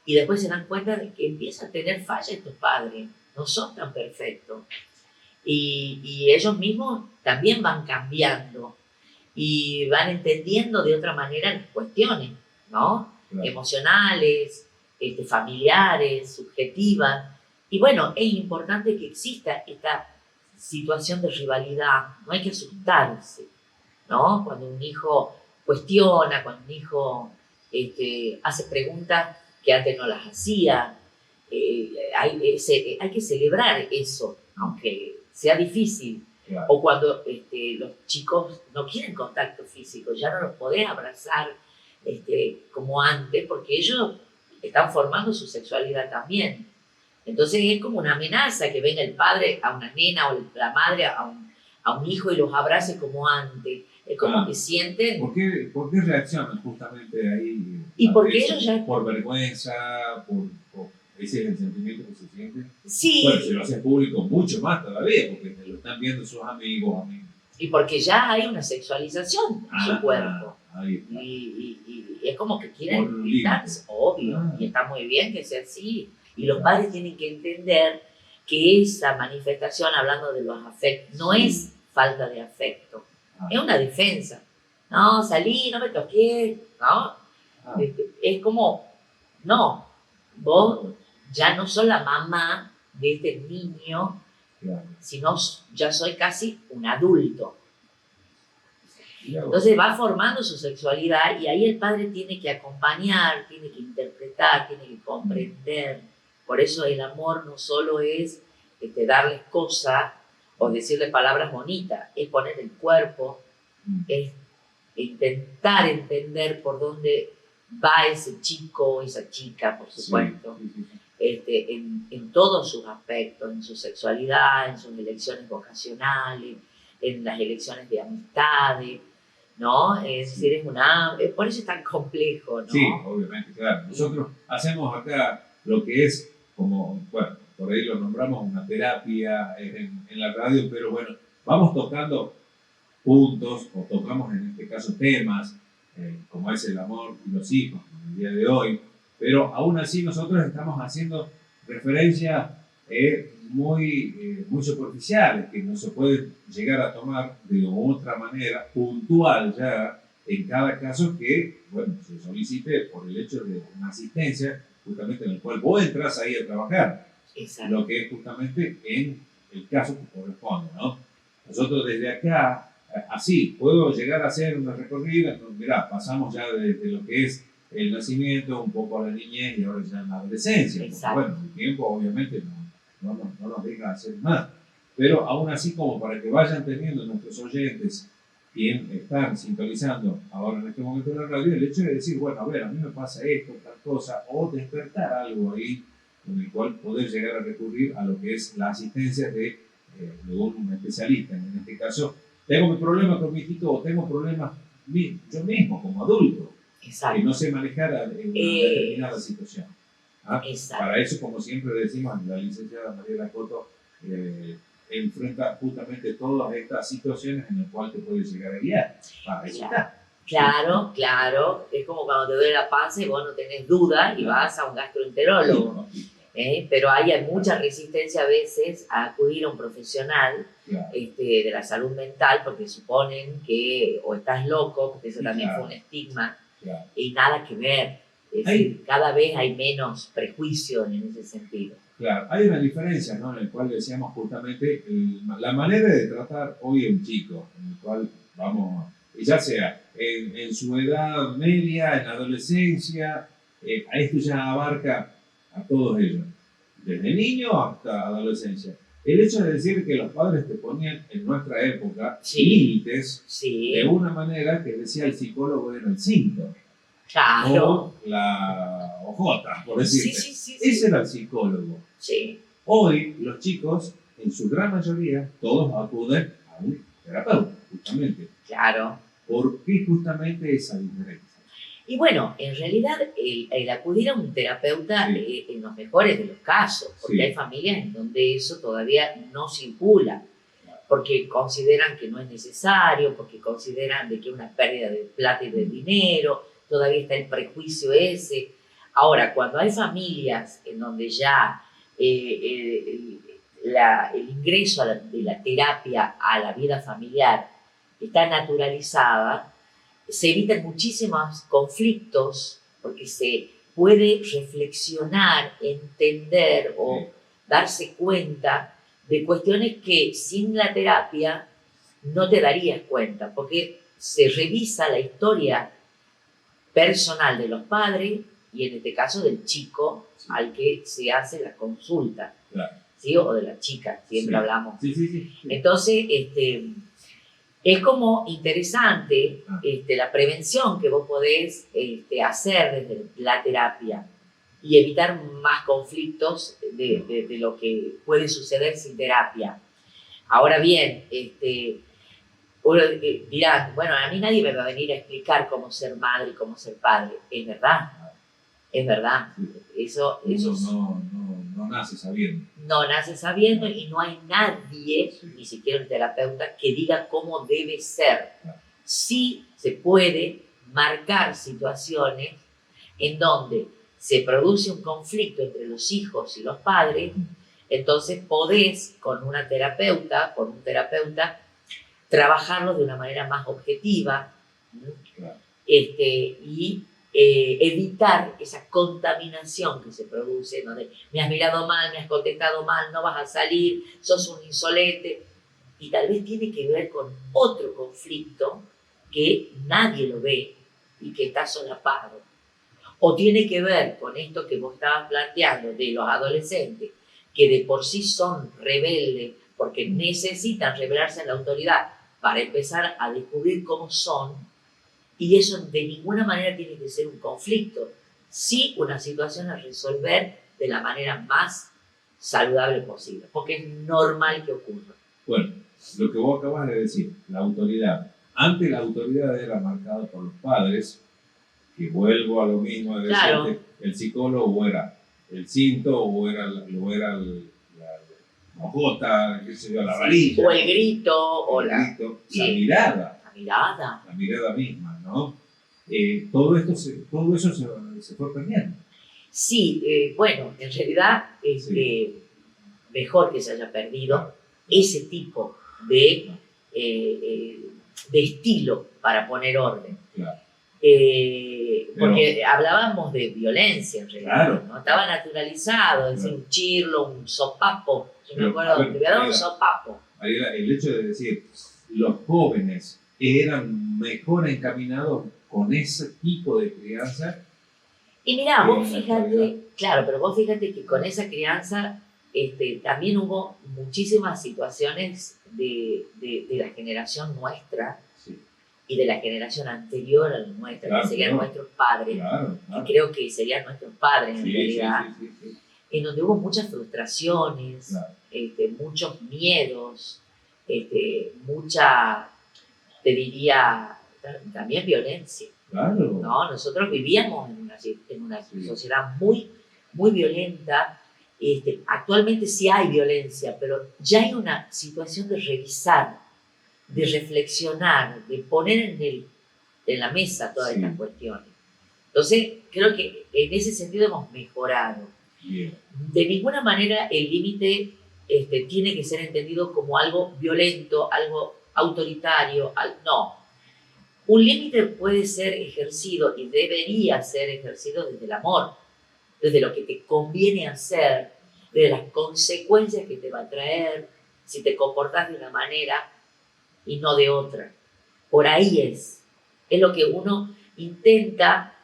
y después se dan cuenta de que empiezan a tener fallas estos padres, no son tan perfectos. Y ellos mismos también van cambiando y van entendiendo de otra manera las cuestiones, ¿no? Claro. Emocionales, familiares, subjetivas. Y bueno, es importante que exista esta situación de rivalidad, no hay que asustarse, ¿no? Cuando un hijo cuestiona, cuando un hijo hace preguntas que antes no las hacía, hay que celebrar eso, aunque sea difícil. Claro. O cuando los chicos no quieren contacto físico, ya no los podés abrazar como antes, porque ellos están formando su sexualidad también. Entonces es como una amenaza que venga el padre a una nena o la madre a un hijo y los abrace como antes. Es como que sienten... ¿Por qué reaccionan justamente ahí? Y porque ellos ya... Por vergüenza, ese es el sentimiento que se siente. Sí. Bueno, si lo haces público, mucho más todavía, porque te lo están viendo sus amigos. Y porque ya hay una sexualización en su cuerpo. Ahí está. Y es como que quieren estar, obvio, y está muy bien que sea así. Y los padres tienen que entender que esa manifestación, hablando de los afectos, no es falta de afecto, es una defensa. No, salí, no me toqué, ¿no? Es como, no, vos ya no sos la mamá de este niño, sino ya soy casi un adulto. Entonces va formando su sexualidad y ahí el padre tiene que acompañar, tiene que interpretar, tiene que comprender. Por eso el amor no solo es darles cosas o decirles palabras bonitas, es poner el cuerpo, es intentar entender por dónde va ese chico o esa chica, por supuesto, en todos sus aspectos, en su sexualidad, en sus elecciones vocacionales, en las elecciones de amistades, ¿no? Es decir, por eso es tan complejo, ¿no? Sí, obviamente, claro. Nosotros hacemos acá lo que es como, bueno, por ahí lo nombramos una terapia en la radio, pero bueno, vamos tocando puntos o tocamos en este caso temas como es el amor y los hijos en el día de hoy, pero aún así nosotros estamos haciendo referencias muy superficiales que no se pueden llegar a tomar de otra manera puntual ya en cada caso que, bueno, se solicite por el hecho de una asistencia justamente en el cual vos entras ahí a trabajar. Exacto. Lo que es justamente en el caso que corresponde, ¿no? Nosotros desde acá, así, puedo llegar a hacer una recorrida, mirá, pasamos ya de lo que es el nacimiento, un poco a la niñez y ahora ya en la adolescencia. Porque, bueno, el tiempo obviamente no nos deja hacer más. Pero aún así, como para que vayan teniendo nuestros oyentes quien están sintonizando ahora en este momento en la radio, el hecho de decir, bueno, a ver, a mí me pasa esto, tal cosa, o despertar algo ahí con el cual poder llegar a recurrir a lo que es la asistencia de un especialista. En este caso, tengo mi problema con mi hijito o tengo problemas yo mismo como adulto. Exacto. Que no sé manejar en una determinada situación. Para eso, como siempre decimos, la licenciada Mariela Coto enfrenta justamente todas estas situaciones en las cuales te puedes llegar a guiar. Para eso está. Claro, claro. Es como cuando te duele la panza y vos no tenés duda y vas a un gastroenterólogo. Pero hay mucha resistencia a veces a acudir a un profesional de la salud mental porque suponen que o estás loco, porque eso también fue un estigma, y nada que ver. Es decir, cada vez hay menos prejuicios en ese sentido. Claro, hay una diferencia, ¿no? En la cual decíamos justamente la manera de tratar hoy a un chico, en el cual vamos, ya sea en su edad media, en la adolescencia, a esto ya abarca a todos ellos, desde niño hasta adolescencia. El hecho de decir que los padres te ponían en nuestra época límites de una manera que decía el psicólogo era el síntoma. Claro. O la OJ, por decirte. Sí. Ese era el psicólogo. Sí. Hoy los chicos, en su gran mayoría, todos acuden a un terapeuta, justamente. Claro. ¿Por qué justamente esa diferencia? Y bueno, en realidad el acudir a un terapeuta en los mejores de los casos, porque hay familias en donde eso todavía no circula, porque consideran que no es necesario, porque consideran de que es una pérdida de plata y de dinero, todavía está el prejuicio ese. Ahora, cuando hay familias en donde ya el ingreso de la terapia a la vida familiar está naturalizada, se evitan muchísimos conflictos porque se puede reflexionar, entender o darse cuenta de cuestiones que sin la terapia no te darías cuenta, porque se revisa la historia personal de los padres y en este caso del chico al que se hace la consulta, ¿sí? O de la chica, siempre hablamos. Sí. Entonces, es como interesante la prevención que vos podés hacer desde la terapia y evitar más conflictos de lo que puede suceder sin terapia. Ahora bien, uno dirá, bueno, a mí nadie me va a venir a explicar cómo ser madre y cómo ser padre. Es verdad. Es verdad. Sí. Eso No nace sabiendo. no nace sabiendo y no hay nadie, Sí. ni siquiera el terapeuta, que diga cómo debe ser. Claro. Sí se puede marcar situaciones en donde se produce un conflicto entre los hijos y los padres, entonces podés con un terapeuta, trabajarlo de una manera más objetiva, Claro. y evitar esa contaminación que se produce, donde me has mirado mal, me has contestado mal, no vas a salir, sos un insolente, y tal vez tiene que ver con otro conflicto que nadie lo ve y que está solapado. O tiene que ver con esto que vos estabas planteando de los adolescentes, que de por sí son rebeldes, porque necesitan rebelarse en la autoridad para empezar a descubrir cómo son, y eso de ninguna manera tiene que ser un conflicto, sí una situación a resolver de la manera más saludable posible, porque es normal que ocurra. Bueno, lo que vos acabas de decir, la autoridad. Antes la autoridad era marcada por los padres, que vuelvo a lo mismo de decirte, Claro. el psicólogo era el cinto o era la mojota, qué sé yo, la varilla. O el grito, o el la grito, sí. la mirada. La mirada Misma, ¿no? Todo eso se fue perdiendo. Sí, bueno, en realidad Sí. mejor que se haya perdido Claro. ese tipo de estilo para poner orden. Claro. Porque hablábamos de violencia en realidad, Claro. ¿no? Estaba naturalizado, es decir, un chirlo, un sopapo. Yo me acuerdo, te voy a dar un sopapo. Mariela, el hecho de decir, los jóvenes eran mejor encaminados con ese tipo de crianza. Y mirá, vos fíjate, claro, pero vos fíjate que con esa crianza también hubo muchísimas situaciones de la generación nuestra, sí, y de la generación anterior a la nuestra, claro, que serían nuestros padres, claro. que creo que serían nuestros padres en realidad, sí. En donde hubo muchas frustraciones, claro, muchos miedos, mucha, te diría, también violencia. Claro. ¿No? Nosotros vivíamos en una sociedad muy, muy violenta. Actualmente sí hay violencia, pero ya hay una situación de revisar, de reflexionar, de poner en la mesa todas estas cuestiones. Entonces, creo que en ese sentido hemos mejorado. Bien. De ninguna manera el límite tiene que ser entendido como algo violento, algo autoritario, no. Un límite puede ser ejercido y debería ser ejercido desde el amor, desde lo que te conviene hacer, de las consecuencias que te va a traer si te comportas de una manera y no de otra. Por ahí es lo que uno intenta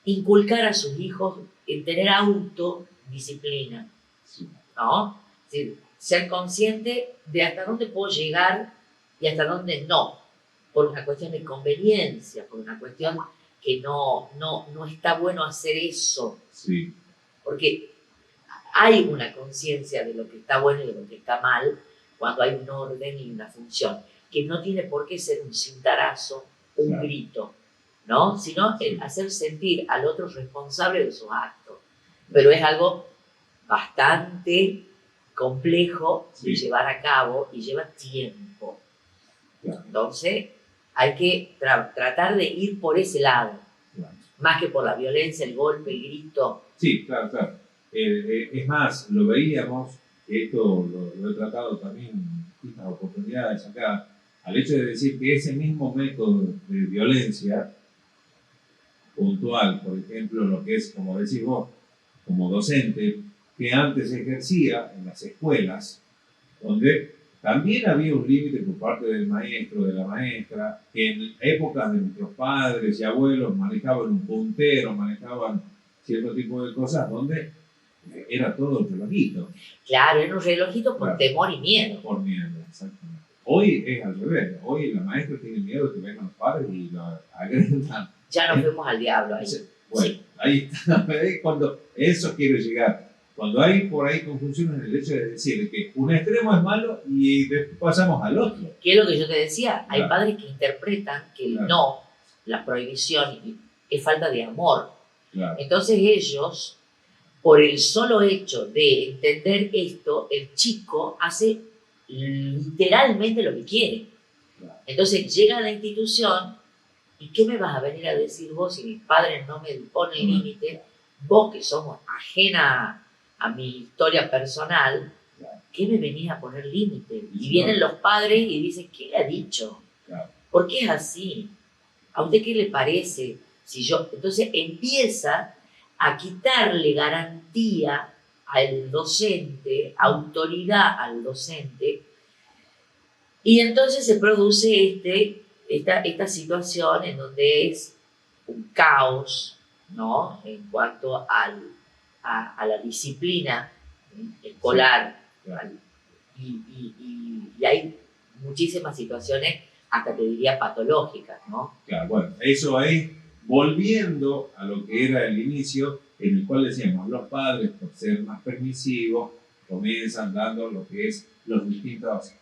inculcar a sus hijos en tener autodisciplina, ¿no? Es decir, ser consciente de hasta dónde puedo llegar y hasta dónde no, por una cuestión de conveniencia, por una cuestión que no está bueno hacer eso. Sí. Porque hay una conciencia de lo que está bueno y de lo que está mal cuando hay un orden y una función, que no tiene por qué ser un cintarazo, un grito, ¿no? Sino el hacer sentir al otro responsable de sus actos. Pero es algo bastante complejo de llevar a cabo y lleva tiempo. Entonces, hay que tratar de ir por ese lado, más que por la violencia, el golpe, el grito. Sí, claro. Es más, lo veíamos, esto lo he tratado también en distintas oportunidades acá, al hecho de decir que ese mismo método de violencia puntual, por ejemplo, lo que es, como decís vos, como docente, que antes se ejercía en las escuelas, donde también había un límite por parte del maestro, de la maestra, que en épocas de nuestros padres y abuelos manejaban un puntero, manejaban cierto tipo de cosas donde era todo un relojito. Claro, era un relojito por temor y miedo. Por miedo, exactamente. Hoy es al revés. Hoy la maestra tiene miedo de que vengan los padres y lo agredan. Ya nos fuimos al diablo ahí. Bueno, sí. Ahí está. Cuando eso quiere llegar. Cuando hay por ahí confusiones en el hecho de decir que un extremo es malo y después pasamos al otro. ¿Qué es lo que yo te decía? Hay padres que interpretan que el no, la prohibición, es falta de amor. Claro. Entonces ellos, por el solo hecho de entender esto, el chico hace literalmente lo que quiere. Claro. Entonces llega a la institución y ¿qué me vas a venir a decir vos si mis padres no me ponen límite? Vos que somos ajena a mi historia personal, Claro. ¿qué me venís a poner límite? Y Sí, vienen claro. los padres y dicen, ¿qué le ha dicho? Claro. ¿Por qué es así? ¿A usted qué le parece? Si yo, entonces empieza a quitarle garantía al docente, autoridad al docente, y entonces se produce esta situación en donde es un caos, ¿no? En cuanto a la disciplina escolar. Sí, claro. Y hay muchísimas situaciones, hasta te diría patológicas, ¿no? Claro, bueno, eso es volviendo a lo que era el inicio, en el cual decíamos, los padres, por ser más permisivos, comienzan dando lo que es los distintos...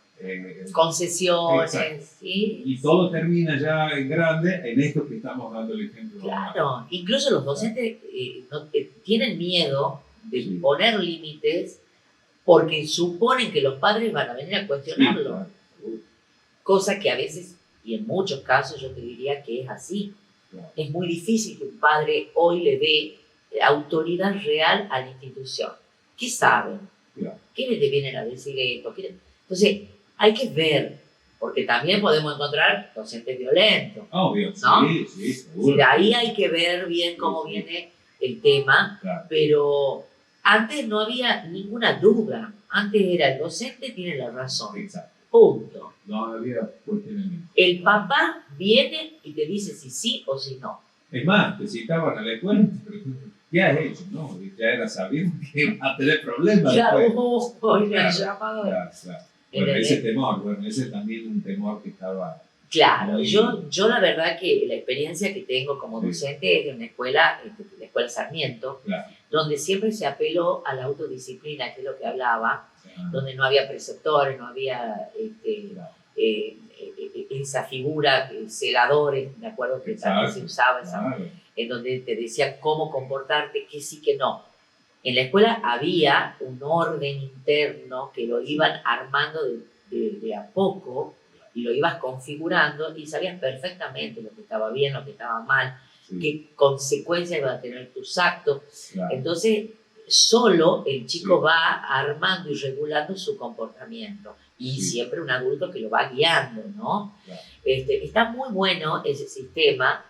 concesiones, exacto. ¿sí? Y todo termina ya en grande en esto que estamos dando el ejemplo. Claro, incluso los docentes tienen miedo de Sí. poner límites porque suponen que los padres van a venir a cuestionarlo. Sí, claro. Cosa que a veces, y en muchos casos, yo te diría que es así. Claro. Es muy difícil que un padre hoy le dé autoridad real a la institución. ¿Qué saben? Claro. ¿Qué te vienen a decir esto? Entonces, hay que ver, porque también podemos encontrar docentes violentos. Obvio, ¿no? Sí, seguro. Sí, de ahí hay que ver bien cómo viene el tema, claro. Pero antes no había ninguna duda. Antes era el docente tiene la razón. Exacto. Punto. No había cuestionamiento. El papá viene y te dice si sí o si no. Es más, te citaban a la escuela, ¿qué has hecho? No, ya era sabiendo que iba a tener problemas. Claro, Claro. Bueno, ese temor, ese también un temor que estaba... Claro, yo la verdad que la experiencia que tengo como docente es de una escuela, la escuela Sarmiento, claro. donde siempre se apeló a la autodisciplina, que es lo que hablaba, donde no había preceptores, no había esa figura, celadores, me acuerdo que también se usaba, en donde te decía cómo comportarte, que sí, que no. En la escuela había un orden interno que lo iban armando de a poco, y lo ibas configurando y sabías perfectamente lo que estaba bien, lo que estaba mal, qué consecuencias iban a tener tus actos. Claro. Entonces, solo el chico va armando y regulando su comportamiento. Y siempre un adulto que lo va guiando, ¿no? Claro. Está muy bueno ese sistema.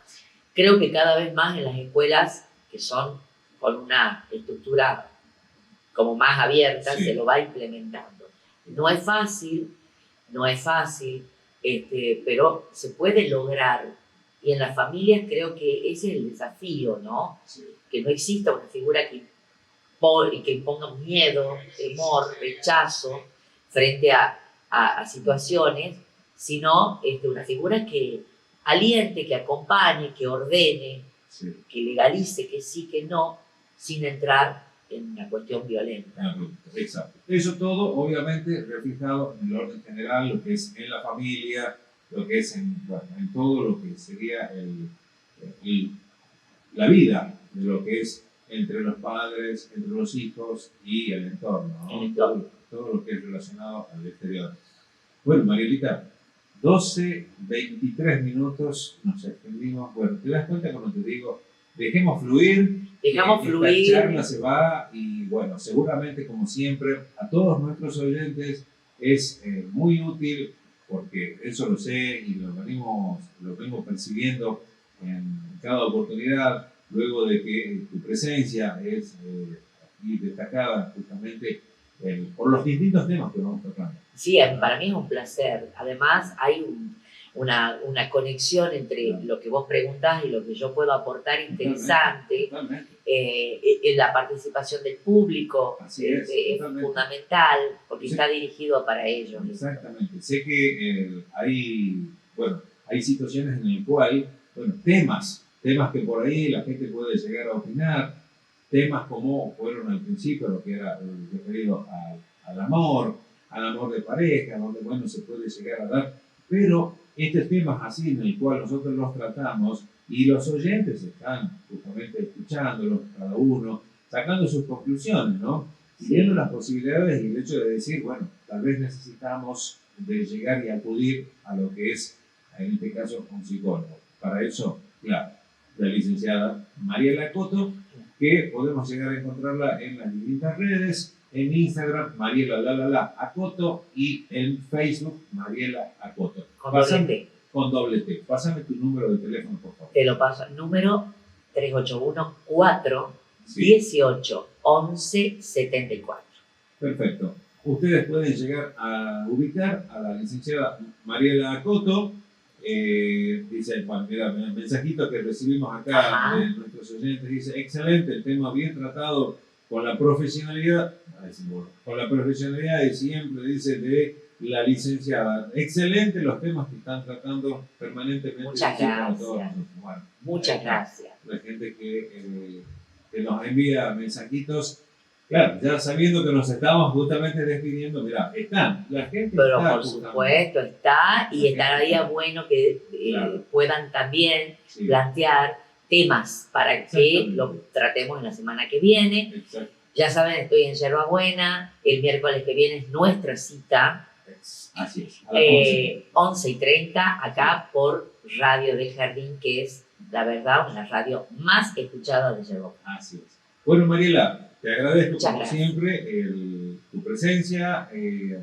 Creo que cada vez más en las escuelas que son con una estructura como más abierta, se lo va implementando. No es fácil, pero se puede lograr. Y en las familias creo que ese es el desafío, ¿no? Sí. Que no exista una figura que imponga miedo, temor, rechazo frente a situaciones, sino una figura que aliente, que acompañe, que ordene, que legalice, que sí, que no, sin entrar en una cuestión violenta. Exacto. Eso todo, obviamente, reflejado en el orden general, lo que es en la familia, lo que es en todo lo que sería la vida, de lo que es entre los padres, entre los hijos y el entorno, ¿no? Todo lo que es relacionado al exterior. Bueno, Marielita, 23 minutos, nos extendimos. Bueno, ¿te das cuenta cuando te digo, dejemos fluir? Esta charla se va y bueno, seguramente como siempre a todos nuestros oyentes es muy útil, porque eso lo sé y lo vengo percibiendo en cada oportunidad, luego de que tu presencia es aquí destacada justamente por los distintos temas que vamos tocando. Sí, para mí es un placer. Además hay una conexión entre lo que vos preguntás y lo que yo puedo aportar interesante. Totalmente. La participación del público es fundamental, porque está dirigido para ellos. Exactamente. Sé que hay situaciones en las cuales, temas que por ahí la gente puede llegar a opinar, temas como fueron al principio, lo que era referido al amor de pareja, donde se puede llegar a dar, pero estos temas así en el cual nosotros los tratamos Y los oyentes están justamente escuchándolos, cada uno, sacando sus conclusiones, ¿no? Y viendo las posibilidades y el hecho de decir, bueno, tal vez necesitamos de llegar y acudir a lo que es, en este caso, un psicólogo. Para eso, claro, la licenciada Mariela Coto, que podemos llegar a encontrarla en las distintas redes, en Instagram, Mariela Acoto, y en Facebook, Mariela Acoto. Con doble T. Con doble T. Pásame tu número de teléfono, por favor. Te lo paso. Número 381-418-1174. Perfecto. Ustedes pueden llegar a ubicar a la licenciada Mariela Acoto. Dice, bueno, mira, el mensajito que recibimos acá de nuestros oyentes dice: excelente, el tema bien tratado con la profesionalidad, y siempre, dice, de la licenciada. Excelente los temas que están tratando permanentemente. Muchas gracias. Bueno, muchas gracias. La gente que nos envía mensajitos. Claro, ya sabiendo que nos estamos justamente despidiendo, mira, están, la gente pero está. Por supuesto, está, y estaría bueno que puedan también plantear temas para que lo tratemos en la semana que viene. Exacto. Ya saben, estoy en Yerba Buena, el miércoles que viene es nuestra cita. Así es. 11:30 acá por Radio del Jardín, que es, la verdad, una radio más escuchada de Yerba Buena. Así es. Bueno, Mariela, te agradezco Muchas como gracias. siempre tu presencia,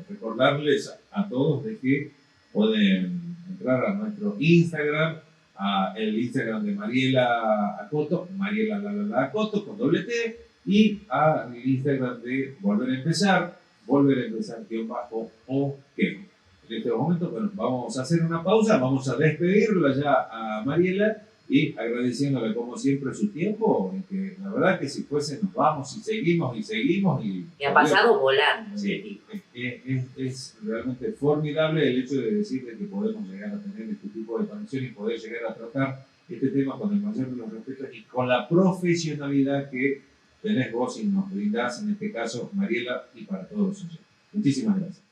recordarles a todos de que pueden entrar a nuestro Instagram, a el Instagram de Mariela Acoto, Mariela Acoto con doble T, y al Instagram de Volver a Empezar _OK. En este momento, bueno, vamos a hacer una pausa, vamos a despedirla ya a Mariela, y agradeciéndole como siempre su tiempo, que la verdad que si fuese nos vamos y seguimos. Me ha pasado volando. Sí, es realmente formidable el hecho de decir que podemos llegar a tener este tipo de conexión y poder llegar a tratar este tema con el mayor de los respetos y con la profesionalidad que tenés vos y nos brindás, en este caso, Mariela, y para todos los oyentes. Muchísimas gracias.